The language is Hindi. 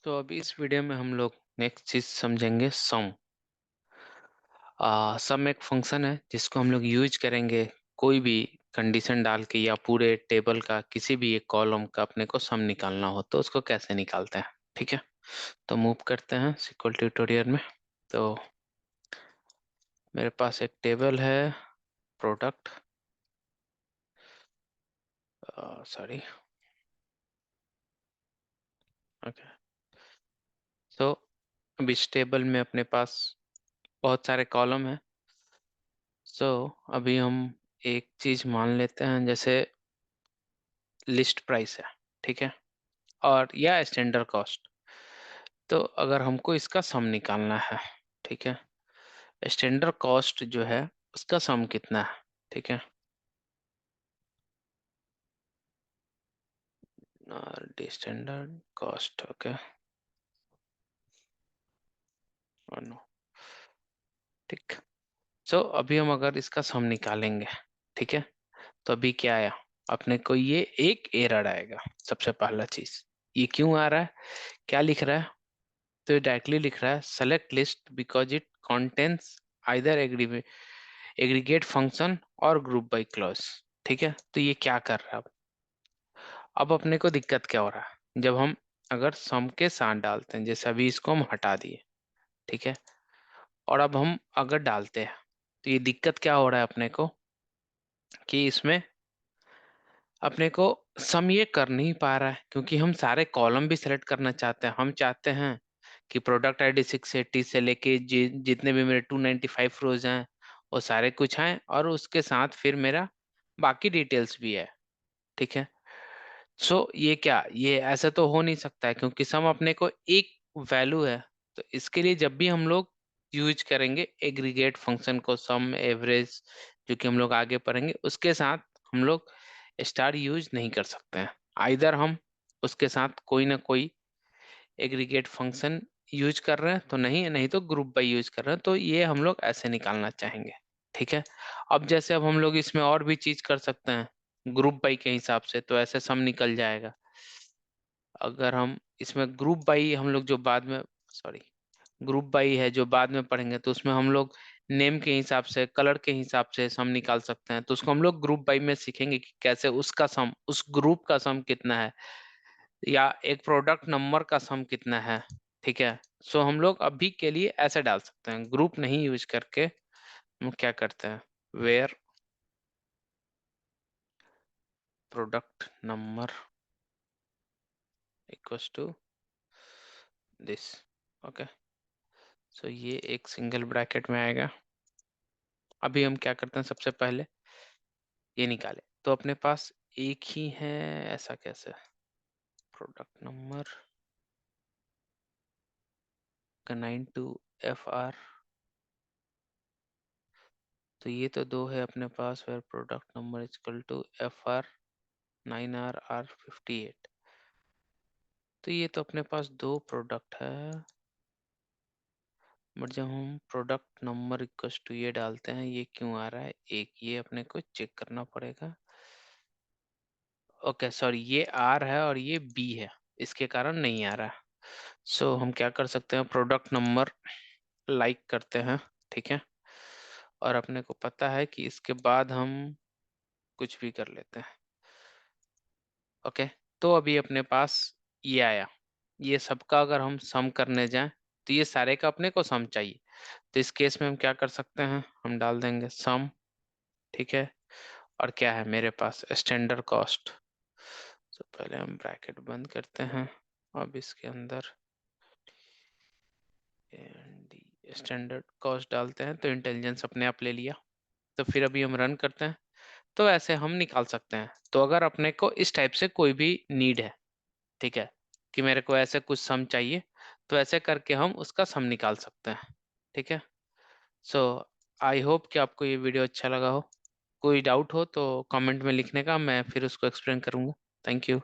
तो अभी इस वीडियो में हम लोग नेक्स्ट चीज समझेंगे सम। सम एक फंक्शन है जिसको हम लोग यूज करेंगे कोई भी कंडीशन डाल के या पूरे टेबल का किसी भी एक कॉलम का अपने को सम निकालना हो तो उसको कैसे निकालते हैं। ठीक है, तो मूव करते हैं सिक्वल ट्यूटोरियल में। तो मेरे पास एक टेबल है प्रोडक्ट, सॉरी, ओके। तो अब इस टेबल में अपने पास बहुत सारे कॉलम है। सो अभी हम एक चीज मान लेते हैं जैसे लिस्ट प्राइस है, ठीक है, और या स्टैंडर्ड कॉस्ट। तो अगर हमको इसका सम निकालना है, ठीक है, स्टैंडर्ड कॉस्ट जो है उसका सम कितना है, ठीक है, स्टैंडर्ड कॉस्ट, ओके, और नो, ठीक। सो अभी हम अगर इसका सम निकालेंगे, ठीक है, तो अभी क्या आया अपने को, ये एक एरर आएगा। सबसे पहला चीज, ये क्यों आ रहा है, क्या लिख रहा है, तो ये डायरेक्टली लिख रहा है select list because it contains either aggregate function और ग्रुप बाय क्लॉज। ठीक है, तो ये क्या कर रहा है अब अपने को दिक्कत क्या हो रहा है, जब हम अगर सम के साथ डालते हैं, जैसे अभी इसको हम हटा दिए, ठीक है, और अब हम अगर डालते हैं तो ये दिक्कत क्या हो रहा है अपने को कि इसमें अपने को सम ये कर नहीं पा रहा है, क्योंकि हम सारे कॉलम भी सेलेक्ट करना चाहते हैं। हम चाहते हैं कि प्रोडक्ट आईडी 680 से लेके जितने भी मेरे 295 रोज हैं वो सारे कुछ हैं, और उसके साथ फिर मेरा बाकी डिटेल्स भी है। ठीक है, सो ये क्या, ये ऐसा तो हो नहीं सकता है क्योंकि सम अपने को एक वैल्यू है। तो इसके लिए जब भी हम लोग यूज करेंगे एग्रीगेट फंक्शन को, सम एवरेज, जो कि हम लोग आगे पढ़ेंगे, उसके साथ हम लोग स्टार यूज नहीं कर सकते हैं। आइदर हम उसके साथ कोई ना कोई एग्रीगेट फंक्शन यूज कर रहे हैं तो नहीं, नहीं तो ग्रुप बाय यूज कर रहे हैं, तो ये हम लोग ऐसे निकालना चाहेंगे। ठीक है, अब जैसे अब हम लोग इसमें और भी चीज कर सकते हैं ग्रुप बाई के हिसाब से, तो ऐसे सम निकल जाएगा। अगर हम इसमें ग्रुप बाई हम लोग जो बाद में, सॉरी, ग्रुप बाई है जो बाद में पढ़ेंगे, तो उसमें हम लोग नेम के हिसाब से, कलर के हिसाब से सम निकाल सकते हैं। तो उसको हम लोग ग्रुप बाई में सीखेंगे कि कैसे उसका सम, उस ग्रुप का सम कितना है, या एक प्रोडक्ट नंबर का सम कितना है। ठीक है, सो हम लोग अभी के लिए ऐसे डाल सकते हैं, ग्रुप नहीं यूज करके हम क्या करते हैं, where product number equals to this, okay. So ये एक सिंगल ब्रैकेट में आएगा। अभी हम क्या करते हैं, सबसे पहले ये निकाले तो अपने पास एक ही है, ऐसा कैसे, प्रोडक्ट नंबर का 92FR, तो ये तो दो है अपने पास, where product number equal to FR 9RR58, तो ये तो अपने पास दो प्रोडक्ट है। बट जब हम प्रोडक्ट नंबर इक्वल टू ये डालते हैं, ये क्यों आ रहा है एक, ये अपने को चेक करना पड़ेगा। ओके सॉरी, ये आर है और ये बी है, इसके कारण नहीं आ रहा है। सो हम क्या कर सकते हैं, प्रोडक्ट नंबर लाइक करते हैं, ठीक है, और अपने को पता है कि इसके बाद हम कुछ भी कर लेते हैं। ओके, तो अभी अपने पास ये आया, ये सबका अगर हम सम करने जाएं तो ये सारे का अपने को सम चाहिए। तो इस केस में हम क्या कर सकते हैं, हम डाल देंगे सम, ठीक है, और क्या है मेरे पास स्टैंडर्ड कॉस्ट। तो पहले हम ब्रैकेट बंद करते हैं, अब इसके अंदर स्टैंडर्ड कॉस्ट डालते हैं, तो इंटेलिजेंस अपने आप ले लिया। तो फिर अभी हम रन करते हैं, तो ऐसे हम निकाल सकते हैं। तो अगर अपने को इस टाइप से कोई भी नीड है, ठीक है, कि मेरे को ऐसे कुछ सम चाहिए, तो ऐसे करके हम उसका सम निकाल सकते हैं। ठीक है, सो आई होप कि आपको ये वीडियो अच्छा लगा हो। कोई डाउट हो तो कमेंट में लिखने का, मैं फिर उसको एक्सप्लेन करूंगा। Thank you.